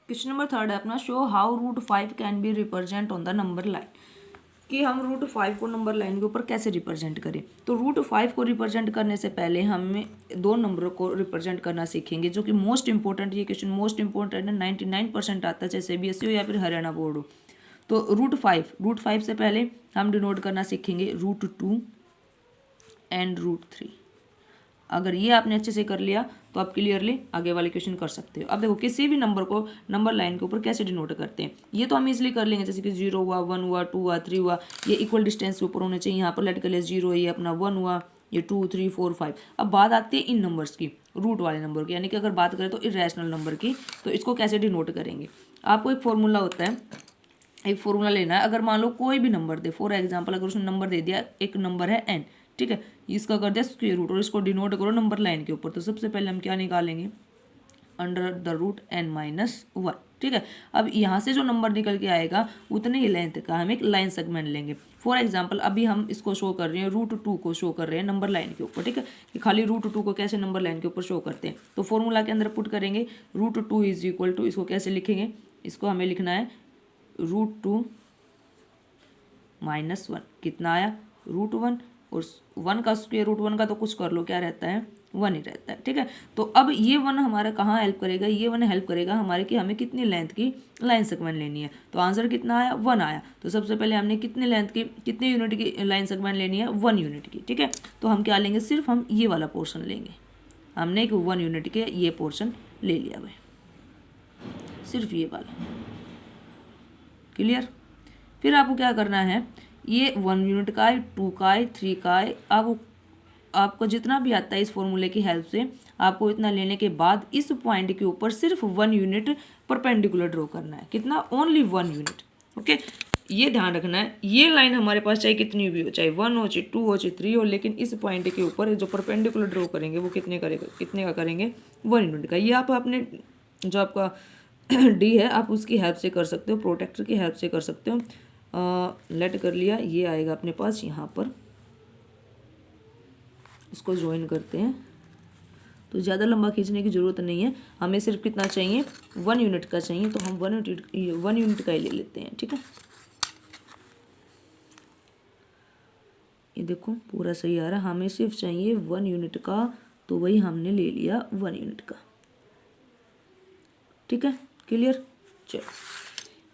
Question number 3 है अपना, show how root 5 can be represent on the number line, कि हम रूट 5 को नंबर लाइन के ऊपर कैसे रिप्रेजेंट करें। तो रूट 5 को रिप्रेजेंट करने से पहले हमें दो नंबरों को रिप्रेजेंट करना सीखेंगे, जो कि मोस्ट इंपॉर्टेंट, ये क्वेश्चन मोस्ट इंपॉर्टेंट है, 99% आता है, चाहे CBSE हो या फिर हरियाणा बोर्ड हो। तो रूट फाइव से पहले हम डिनोट करना सीखेंगे √2 एंड √3। अगर ये आपने अच्छे से कर लिया तो आप क्लियरली आगे वाले क्वेश्चन कर सकते हो। अब देखो किसी भी नंबर को नंबर लाइन के ऊपर कैसे डिनोट करते हैं, ये तो हम इजीली कर लेंगे, जैसे कि 0 हुआ, 1 हुआ, 2 हुआ, 3 हुआ, ये इक्वल डिस्टेंस के ऊपर होने चाहिए। यहाँ पर लेट कर लिया 0, ये अपना 1 हुआ, ये 2, 3, 4, 5। अब बात आती है इन नंबर्स की, रूट वाले नंबर की, यानी कि अगर बात करें तो इरेशनल नंबर की, तो इसको कैसे डिनोट करेंगे। आपको एक फॉर्मूला होता है, एक फॉर्मूला लेना है। अगर मान लो कोई भी नंबर दे, फॉर एग्जांपल अगर उसने नंबर दे दिया, एक नंबर है n, ठीक है, इसका कर दिया स्क्वायर रूट और इसको डिनोट करो नंबर लाइन के ऊपर, तो सबसे पहले हम क्या निकालेंगे, अंडर द रूट n-1, ठीक है। अब यहाँ से जो नंबर निकल के आएगा उतने ही लेंथ का हम एक लाइन सेगमेंट लेंगे। फॉर एग्जांपल अभी हम इसको शो कर रहे हैं, √2 को शो कर रहे हैं नंबर लाइन के ऊपर, ठीक है, कि खाली √2 को कैसे नंबर लाइन के ऊपर शो करते हैं। तो फॉर्मूला के अंदर पुट करेंगे √2 इज इक्वल टू, इसको कैसे लिखेंगे, इसको हमें लिखना है √2 -1, कितना आया, √1, और 1 का स्क्वायर √1 का तो कुछ कर लो, क्या रहता है, 1 ही रहता है, ठीक है। तो अब ये 1 हमारा कहाँ हेल्प करेगा, ये 1 हेल्प करेगा हमारे कि हमें कितनी लेंथ की लाइन सेगमेंट लेनी है। तो आंसर कितना आया, 1 आया। तो सबसे पहले हमने कितनी लेंथ की, कितने यूनिट की लाइन सेगमेंट लेनी है, 1 यूनिट की, ठीक है। तो हम क्या लेंगे, सिर्फ हम ये वाला पोर्शन लेंगे, हमने एक 1 यूनिट के ये पोर्शन ले लिया भाई, सिर्फ ये वाला, क्लियर। फिर आपको क्या करना है, ये 1 यूनिट का है, 2 का है, 3 का है, आपको जितना भी आता है इस फॉर्मूले की हेल्प से आपको इतना लेने के बाद इस पॉइंट के ऊपर सिर्फ 1 यूनिट परपेंडिकुलर ड्रॉ करना है। कितना, ओनली 1 यूनिट, ओके। ये ध्यान रखना है, ये लाइन हमारे पास चाहे कितनी भी हो, चाहे 1 हो, चाहे 2 हो, चाहे 3 हो, लेकिन इस पॉइंट के ऊपर जो परपेंडिकुलर ड्रॉ करेंगे वो कितने का करेंगे, 1 यूनिट का। ये आप अपने जो आपका डी है आप उसकी हेल्प से कर सकते हो, प्रोटेक्टर की हेल्प से कर सकते हो। लेट कर लिया, ये आएगा अपने पास यहाँ पर, इसको ज्वाइन करते हैं। तो ज़्यादा लंबा खींचने की ज़रूरत नहीं है, हमें सिर्फ कितना चाहिए, 1 यूनिट का चाहिए, तो हम 1 यूनिट का ही ले लेते हैं, ठीक है। ये देखो पूरा सही आ रहा है, हमें सिर्फ चाहिए 1 यूनिट का, तो वही हमने ले लिया 1 यूनिट का, ठीक है, क्लियर। चलो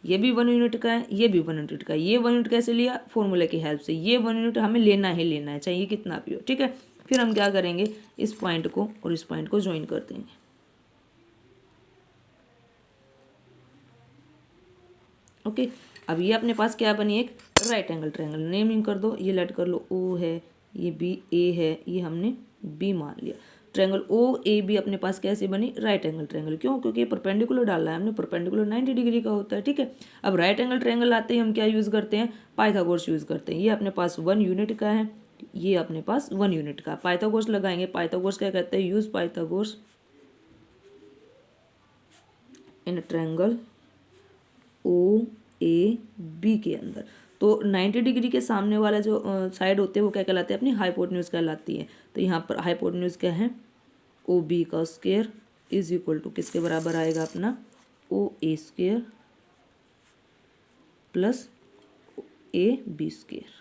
ये भी 1 यूनिट का है, ये भी 1 यूनिट का है। ये 1 यूनिट कैसे लिया, फॉर्मूले की हेल्प से। ये 1 यूनिट हमें लेना ही लेना है, चाहिए कितना भी हो, ठीक है। फिर हम क्या करेंगे, इस पॉइंट को और इस पॉइंट को ज्वाइन कर देंगे, ओके। अब ये अपने पास क्या बनी, एक राइट एंगल ट्रायंगल, नेमिंग कर दो, ये लेट कर लो ओ है, ये बी ए है, ये हमने बी मान लिया। ट्रायंगल ओ ए बी अपने पास कैसे बनी, राइट एंगल ट्रायंगल, क्यों, क्योंकि ये परपेंडिकुलर डाला है हमने, परपेंडिकुलर 90 डिग्री का होता है, ठीक है। अब राइट एंगल ट्रायंगल आते ही हम क्या यूज़ करते हैं, पाइथागोरस यूज़ करते हैं। ये अपने पास 1 यूनिट का है, ये अपने पास 1 यूनिट का, पाइथागोरस लगाएंगे। पाइथागोरस क्या कहते हैं, use Pythagoras in triangle O A B के अंदर। तो 90 डिग्री के सामने वाला जो साइड होते हैं वो क्या कहलाते हैं, अपनी हाइपोटेन्यूज कहलाती है। तो यहाँ पर हाइपोटेन्यूज क्या है, ओ बी का स्क्वायर इज इक्वल टू किसके बराबर आएगा, अपना O A square plus A B square,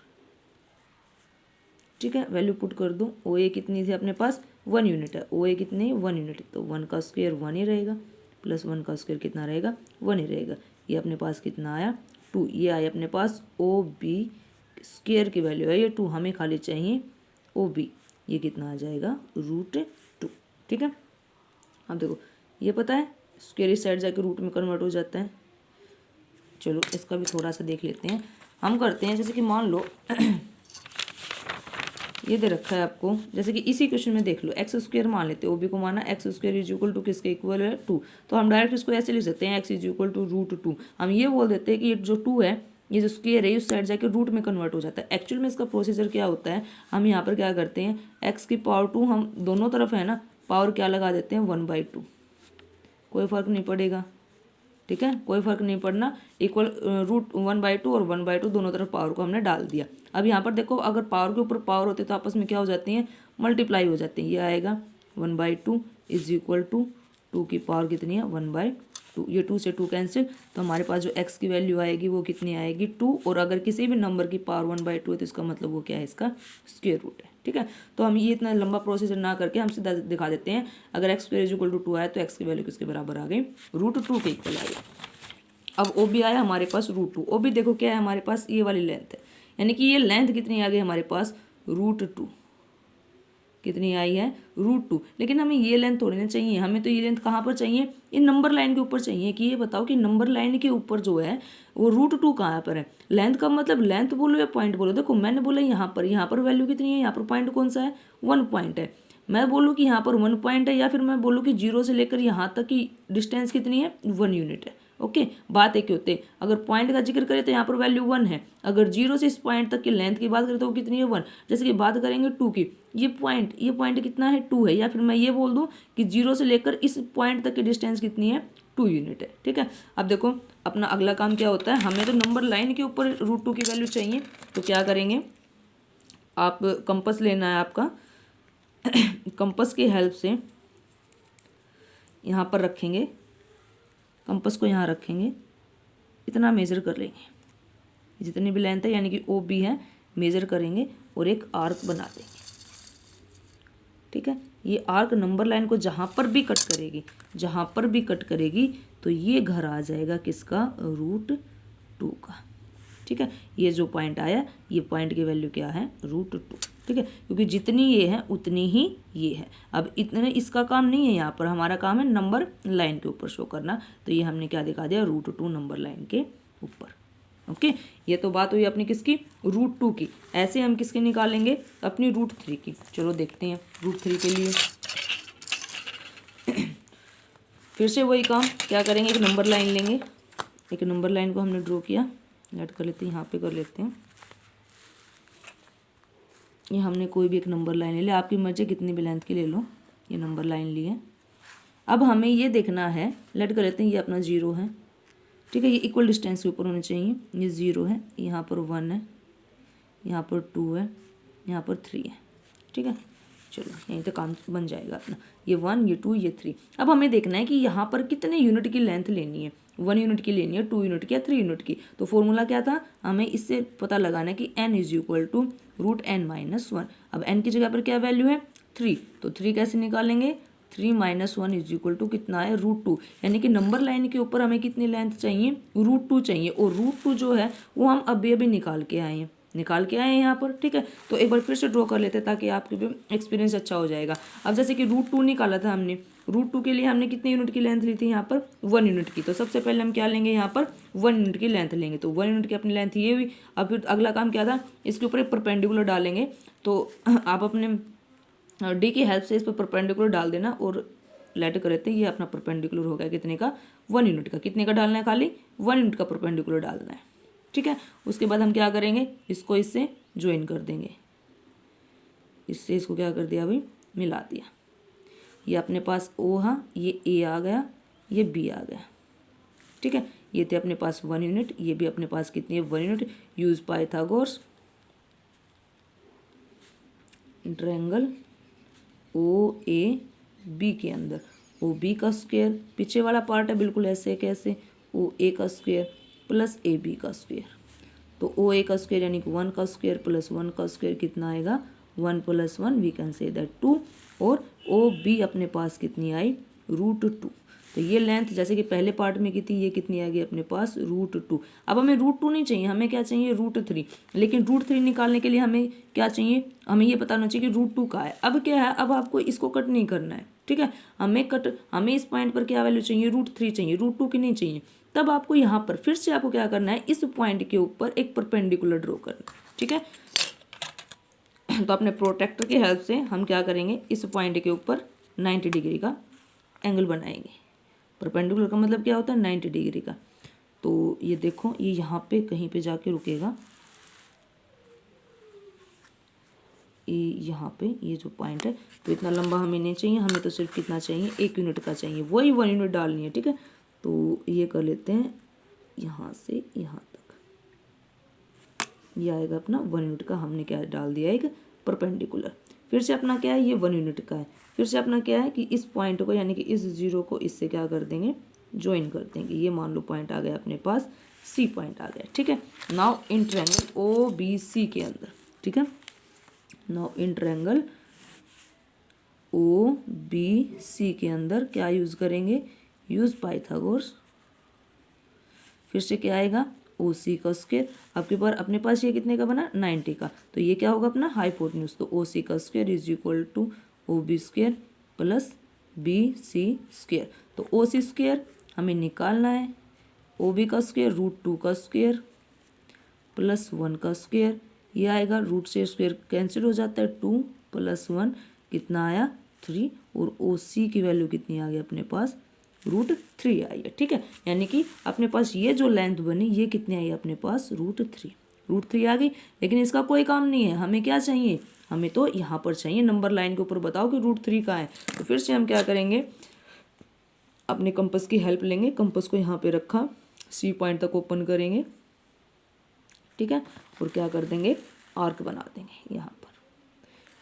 ठीक है। वैल्यू पुट कर दो, ओ ए कितनी थी अपने पास, 1 यूनिट है, ओ ए कितनी, 1 यूनिट, तो 1 का स्क्वायर 1 ही रहेगा, प्लस 1 का स्क्वायर कितना रहेगा, 1 ही रहेगा। ये अपने पास कितना आया, 2। ये आया अपने पास ओ बी स्क्वायर की वैल्यू है ये 2, हमें खाली चाहिए ओ बी, ये कितना आ जाएगा, √2, ठीक है। अब देखो ये पता है स्क्वायर इस साइड जाके रूट में कन्वर्ट हो जाता है। चलो इसका भी थोड़ा सा देख लेते हैं। हम करते हैं, जैसे कि मान लो ये दे रखा है आपको, जैसे कि इसी क्वेश्चन में देख लो, एक्स स्क्वायर मान लेते हैं, ओ बी को माना x square is equal to किसके इक्वल है, 2। तो हम डायरेक्ट इसको ऐसे लिख सकते हैं, एक्स इज इक्वल टू √2। हम ये बोल देते हैं कि ये जो 2 है, ये जो स्क्वायर है उस साइड जाके रूट में कन्वर्ट हो जाता है। एक्चुअल में इसका प्रोसीजर क्या होता है, हम यहाँ पर क्या करते हैं, एक्स की पावर 2, हम दोनों तरफ है ना पावर क्या लगा देते हैं, 1/2, कोई फर्क नहीं पड़ेगा, ठीक है, कोई फर्क नहीं पड़ना, इक्वल √1/2 और 1/2 दोनों तरफ पावर को हमने डाल दिया। अब यहाँ पर देखो अगर पावर के ऊपर पावर होते तो आपस में क्या हो जाती हैं, मल्टीप्लाई हो जाती हैं। ये आएगा 1/2 इज इक्वल टू 2 की पावर कितनी है, 1/2, 2, ये 2 से 2 कैंसिल, तो हमारे पास जो x की वैल्यू आएगी वो कितनी आएगी 2, और अगर किसी भी नंबर की पावर 1/2 है तो इसका मतलब वो क्या है, इसका स्क्वायर रूट है। ठीक है, तो हम ये इतना लंबा प्रोसीजर ना करके हम सीधा दिखा देते हैं। अगर x2 = 2 आया तो x की वैल्यू किसके बराबर आ गई, √2 के इक्वल आ गई। अब ओ बी आया हमारे पास √2, ओ बी देखो क्या है हमारे पास, ये वाली लेंथ है, यानी कि ये लेंथ कितनी आ गई हमारे पास √2, कितनी आई है √2। लेकिन हमें ये लेंथ थोड़ी ना चाहिए, हमें तो ये लेंथ कहाँ पर चाहिए, इन नंबर लाइन के ऊपर चाहिए। कि ये बताओ कि नंबर लाइन के ऊपर जो है वो √2 कहाँ पर है। लेंथ का मतलब लेंथ बोलो या पॉइंट बोलो, देखो मैंने बोला यहाँ पर वैल्यू कितनी है, यहाँ पर पॉइंट कौन सा है, 1 पॉइंट है। मैं बोलूँ कि यहाँ पर 1 पॉइंट है, या फिर मैं बोलूँ कि 0 से लेकर यहाँ तक की डिस्टेंस कितनी है, 1 यूनिट है। ओके, बात एक ही होते, अगर पॉइंट का जिक्र करें तो यहाँ पर वैल्यू 1 है, अगर 0 से इस पॉइंट तक की लेंथ की बात करें तो वो कितनी है 1। जैसे कि बात करेंगे 2 की, ये पॉइंट कितना है 2 है, या फिर मैं ये बोल दूँ कि 0 से लेकर इस पॉइंट तक की डिस्टेंस कितनी है 2 यूनिट है। ठीक है, अब देखो अपना अगला काम क्या होता है, हमें तो नंबर लाइन के ऊपर √2 की वैल्यू चाहिए, तो क्या करेंगे, आप कंपास लेना है आपका कंपास की हेल्प से यहाँ पर रखेंगे, कंपास को यहाँ रखेंगे, इतना मेज़र कर लेंगे, जितनी भी लेंथ है यानी कि ओ बी है, मेज़र करेंगे और एक आर्क बना देंगे। ठीक है, ये आर्क नंबर लाइन को जहाँ पर भी कट करेगी तो ये घर आ जाएगा किसका, √2 का। ठीक है, ये जो पॉइंट आया, ये पॉइंट की वैल्यू क्या है, √2। ठीक है, क्योंकि जितनी ये है उतनी ही ये है। अब इतने इसका काम नहीं है, यहाँ पर हमारा काम है नंबर लाइन के ऊपर शो करना, तो ये हमने क्या दिखा दिया, √2 नंबर लाइन के ऊपर। ओके, ये तो बात हुई अपनी किसकी, √2 की। ऐसे हम किसके निकालेंगे, अपनी √3 की। चलो देखते हैं √3 के लिए फिर से वही काम क्या करेंगे, एक नंबर लाइन लेंगे, एक नंबर लाइन को हमने ड्रॉ किया, ऐड कर लेते हैं, यहाँ पे कर लेते हैं, ये हमने कोई भी एक नंबर लाइन ले लिया, आपकी मर्जी कितनी भी लेंथ की ले लो, ये नंबर लाइन ली है। अब हमें ये देखना है, लेट कर लेते हैं, ये अपना 0 है। ठीक है, ये इक्वल डिस्टेंस के ऊपर होने चाहिए, ये 0 है, यहाँ पर 1 है, यहाँ पर 2 है, यहाँ पर 3 है। ठीक है, चलो यहीं तो काम बन जाएगा अपना, ये 1, ये 2, ये 3। अब हमें देखना है कि यहाँ पर कितने यूनिट की लेंथ लेनी है, 1 यूनिट की लेनी है, 2 यूनिट की या 3 यूनिट की। तो फॉर्मूला क्या था, हमें इससे पता लगाना है कि n = √n-1। अब n की जगह पर क्या वैल्यू है 3, तो 3 कैसे निकालेंगे, 3 - 1 = कितना है, √2। यानी कि नंबर लाइन के ऊपर हमें कितनी लेंथ चाहिए, √2 चाहिए, और √2 जो है वो हम अभी निकाल के आए हैं यहाँ पर। ठीक है, तो एक बार फिर से ड्रॉ कर लेते हैं ताकि आपके भी एक्सपीरियंस अच्छा हो जाएगा। अब जैसे कि √2 निकाला था हमने, √2 के लिए हमने कितने यूनिट की लेंथ ली थी, यहाँ पर 1 यूनिट की। तो सबसे पहले हम क्या लेंगे, यहाँ पर 1 यूनिट की लेंथ लेंगे, तो 1 यूनिट की अपनी लेंथ ये हुई। अब फिर अगला काम क्या था, इसके ऊपर एक परपेंडिकुलर डालेंगे, तो आप अपने डी की हेल्प से इस पर परपेंडिकुलर डाल देना, और लेट कर लेते हैं, ये अपना परपेंडिकुलर हो गया कितने का, 1 यूनिट का। कितने का डालना है, खाली 1 यूनिट का परपेंडिकुलर डालना है। ठीक है, उसके बाद हम क्या करेंगे, इसको इससे ज्वाइन कर देंगे, इससे इसको क्या कर दिया भाई, मिला दिया। ये अपने पास O है, ये A आ गया, ये B आ गया। ठीक है, ये थे अपने पास 1 यूनिट, ये भी अपने पास कितनी है 1 unit. Use Pythagoras triangle OAB के अंदर OB का स्क्वायर, पीछे वाला पार्ट है बिल्कुल ऐसे कैसे, OA का स्क्वायर प्लस AB का स्क्वायर। तो OA का स्क्वायर यानी कि 1 का स्क्वायर प्लस 1 का स्क्वायर कितना आएगा, 1 + 1 वी कैन से दैट 2। और OB अपने पास कितनी आई, √2। तो ये लेंथ जैसे कि पहले पार्ट में की थी, ये कितनी आ गई अपने पास, √2। अब हमें √2 नहीं चाहिए, हमें क्या चाहिए, √3। लेकिन √3 निकालने के लिए हमें क्या चाहिए, हमें ये पता होना चाहिए कि √2 का है। अब क्या है, अब आपको इसको कट नहीं करना है। ठीक है, हमें इस पॉइंट पर क्या वैल्यू चाहिए, √3 चाहिए, √2 की नहीं चाहिए। तब आपको यहाँ पर फिर से आपको क्या करना है, इस पॉइंट के ऊपर एक परपेंडिकुलर ड्रॉ करना है। ठीक है, तो अपने प्रोटेक्टर की हेल्प से हम क्या करेंगे, इस पॉइंट के ऊपर 90 डिग्री का एंगल बनाएंगे। परपेंडिकुलर का मतलब क्या होता है, 90 डिग्री का। तो ये देखो, ये यहाँ पे कहीं पे जाके रुकेगा, ये यहाँ पे ये जो पॉइंट है। तो इतना लंबा हमें नहीं चाहिए, हमें तो सिर्फ कितना चाहिए, 1 यूनिट का चाहिए, वही 1 यूनिट डालनी है। ठीक है, तो ये कर लेते हैं, यहाँ से यहाँ तक ये आएगा अपना 1 यूनिट का। हमने क्या डाल दिया, एक परपेंडिकुलर। फिर से अपना क्या है, ये 1 यूनिट का है। फिर से अपना क्या है कि इस पॉइंट को यानी कि इस 0 को इससे क्या कर देंगे, ज्वाइन कर देंगे। ये मान लो पॉइंट आ गया अपने पास, सी पॉइंट आ गया, ठीक है। Now in triangle O B C के अंदर, ठीक है, now in triangle O B C के अंदर क्या यूज करेंगे, यूज पाइथागोरस। फिर से क्या आएगा, ओ सी का स्क्वायर। आपके पास अपने पास ये कितने का बना, 90 का, तो ये क्या होगा अपना हाइपोटेन्यूज। तो ओ सी का square is equal to O B square plus B C square. तो ओ सी स्क्वायर हमें निकालना है, ओ बी का स्क्वायर √2 का स्क्वायर प्लस 1 का स्क्वायर, ये आएगा रूट से स्क्वायर कैंसिल हो जाता है, 2 + 1 कितना आया 3, और ओ सी की वैल्यू कितनी आ गई अपने पास, √3 आई है, ठीक है। यानी कि अपने पास ये जो लेंथ बनी ये कितनी आई अपने पास, √3 आ गई। लेकिन इसका कोई काम नहीं है, हमें क्या चाहिए, हमें तो यहाँ पर चाहिए नंबर लाइन के ऊपर बताओ कि √3 कहाँ है। तो फिर से हम क्या करेंगे, अपने कंपास की हेल्प लेंगे, कंपास को यहाँ पे रखा, सी पॉइंट तक ओपन करेंगे, ठीक है, और क्या कर देंगे, आर्क बना देंगे यहाँ पर,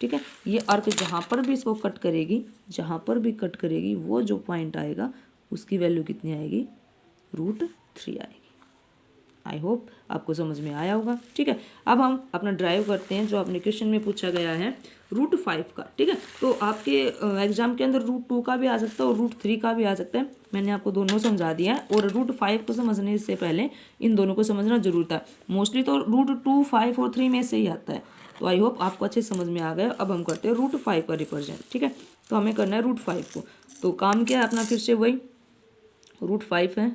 ठीक है। ये आर्क जहाँ पर भी इसको कट करेगी, जहाँ पर भी कट करेगी वो जो पॉइंट आएगा उसकी वैल्यू कितनी आएगी, √3 आएगी। आई होप आपको समझ में आया होगा, ठीक है। अब हम अपना ड्राइव करते हैं जो अपने क्वेश्चन में पूछा गया है √5 का, ठीक है। तो आपके एग्जाम के अंदर √2 का भी आ सकता है और √3 का भी आ सकता है। मैंने आपको दोनों समझा दिया है, और √5 को समझने से पहले इन दोनों को समझना जरूर था। मोस्टली तो √2, 5 और 3 में से ही आता है। तो आई होप आपको अच्छे समझ में आ गया। अब हम करते हैं √5 का रिप्रेजेंट, ठीक है। तो हमें करना है √5 को, तो काम क्या है अपना, फिर से वही √5 है।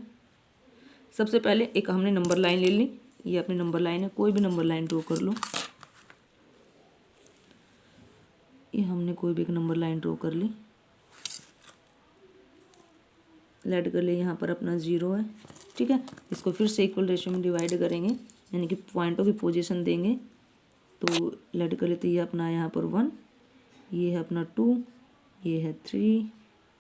सबसे पहले एक हमने नंबर लाइन ले ली, ये अपनी नंबर लाइन है, कोई भी नंबर लाइन ड्रॉ कर लो, ये हमने कोई भी एक नंबर लाइन ड्रॉ कर ली, लेट कर ले, यहाँ पर अपना 0 है, ठीक है। इसको फिर से इक्वल रेशियो में डिवाइड करेंगे, यानी कि पॉइंटों की पोजीशन देंगे। तो लेट कर लेते, ये अपना यहाँ पर 1, ये है अपना 2, ये है 3,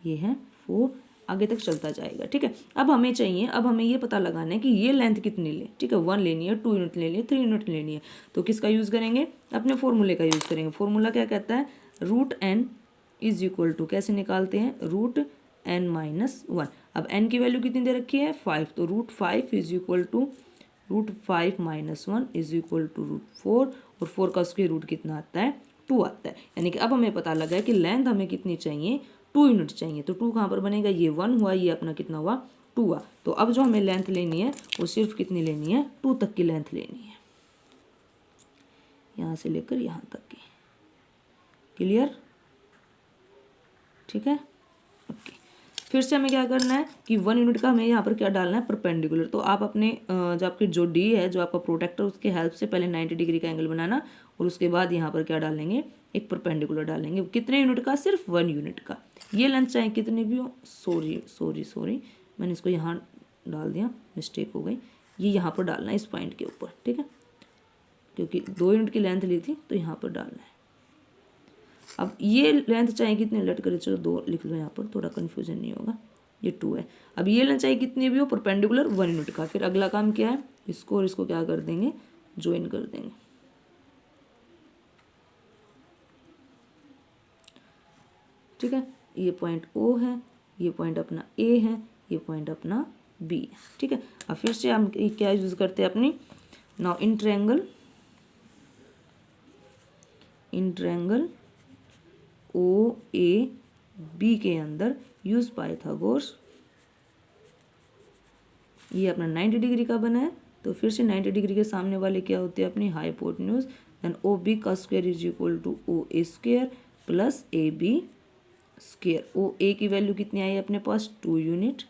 ये है 4, आगे तक चलता जाएगा, ठीक है। अब हमें चाहिए, अब हमें ये पता लगाना है कि ये लेंथ कितनी ले, ठीक है, 1 लेनी है, 2 यूनिट लेनी है, 3 यूनिट लेनी है। तो किसका यूज़ करेंगे, अपने फॉर्मूले का यूज़ करेंगे। फॉर्मूला क्या कहता है, √n इज इक्वल टू, कैसे निकालते हैं, √n-1। अब n की वैल्यू कितनी दे रखी है, 5, तो √5 is equal to √5 - 1 is equal to √4, और 4 का स्क्वायर रूट कितना आता है, 2 आता है। यानी कि अब हमें पता लगा है कि लेंथ हमें कितनी चाहिए, 2 यूनिट चाहिए। तो 2 कहाँ पर बनेगा, ये 1 हुआ, ये अपना कितना हुआ, 2 हुआ। तो अब जो हमें लेंथ लेनी है वो सिर्फ कितनी लेनी है, 2 तक की लेंथ लेनी है, यहाँ से लेकर यहाँ तक की। क्लियर, ठीक है, ओके। फिर से हमें क्या करना है कि 1 यूनिट का हमें यहाँ पर क्या डालना है, परपेंडिकुलर। तो आप अपने जो आपकी जो डी है, जो आपका प्रोटेक्टर, उसके हेल्प से पहले 90 डिग्री का एंगल बनाना, और उसके बाद यहाँ पर क्या डालेंगे, एक परपेंडिकुलर डालेंगे। कितने यूनिट का, सिर्फ 1 यूनिट का। ये लेंथ चाहे कितनी भी हो, सॉरी मैंने इसको यहाँ डाल दिया, मिस्टेक हो गई, ये यहाँ पर डालना है इस पॉइंट के ऊपर, ठीक है, क्योंकि 2 यूनिट की लेंथ ली थी तो यहाँ पर डालना है। अब ये लेंथ चाहिए कितनी, लेट करें, चलो 2 लिख लो यहाँ पर, थोड़ा कन्फ्यूजन नहीं होगा, ये 2 है। अब ये लेंथ चाहिए कितनी भी हो, परपेंडिकुलर 1 यूनिट का। फिर अगला काम क्या है, इसको और इसको क्या कर देंगे, ज्वाइन कर देंगे, ठीक है। ये पॉइंट O है, ये पॉइंट अपना A है, ये पॉइंट अपना B है, ठीक है। अब फिर से हम क्या यूज करते हैं अपनी, नाउ इन ट्रायंगल OAB के अंदर यूज पाइथागोरस। ये अपना 90 डिग्री का बना है, तो फिर से 90 डिग्री के सामने वाले क्या होते हैं, अपनी हाइपोटेन्यूज। देन OB का square is equal to OA square plus AB square. OA की वैल्यू कितनी आई अपने पास, 2 यूनिट,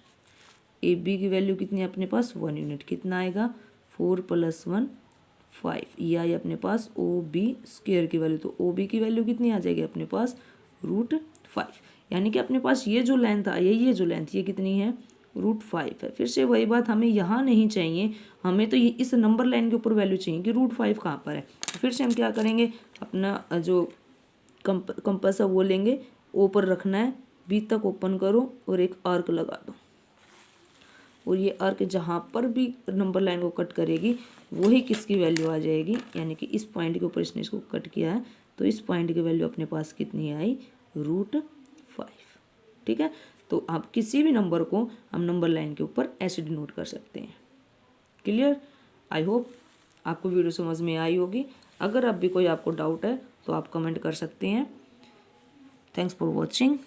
AB की वैल्यू कितनी है अपने पास, 1 यूनिट। कितना आएगा, 4 + 1 5, ये आई अपने पास OB स्क्वायर की वैल्यू। तो OB की वैल्यू कितनी आ जाएगी अपने पास, √5। यानी कि अपने पास ये जो लेंथ आई है, ये जो लेंथ, ये कितनी है, √5 है। फिर से वही बात, हमें यहाँ नहीं चाहिए, हमें तो ये इस नंबर लाइन के ऊपर वैल्यू चाहिए कि √5 कहाँ पर है। फिर से हम क्या करेंगे, अपना जो कंपास है वो लेंगे, O पर रखना है, B तक ओपन करो और एक आर्क लगा दो, और ये आर्क जहाँ पर भी नंबर लाइन को कट करेगी वही किसकी वैल्यू आ जाएगी, यानी कि इस पॉइंट के ऊपर इसने इसको कट किया है, तो इस पॉइंट की वैल्यू अपने पास कितनी आई, √5, ठीक है। तो आप किसी भी नंबर को हम नंबर लाइन के ऊपर ऐसे डिनोट कर सकते हैं। क्लियर? आई होप आपको वीडियो समझ में आई होगी। अगर अब भी कोई आपको डाउट है तो आप कमेंट कर सकते हैं। Thanks for watching.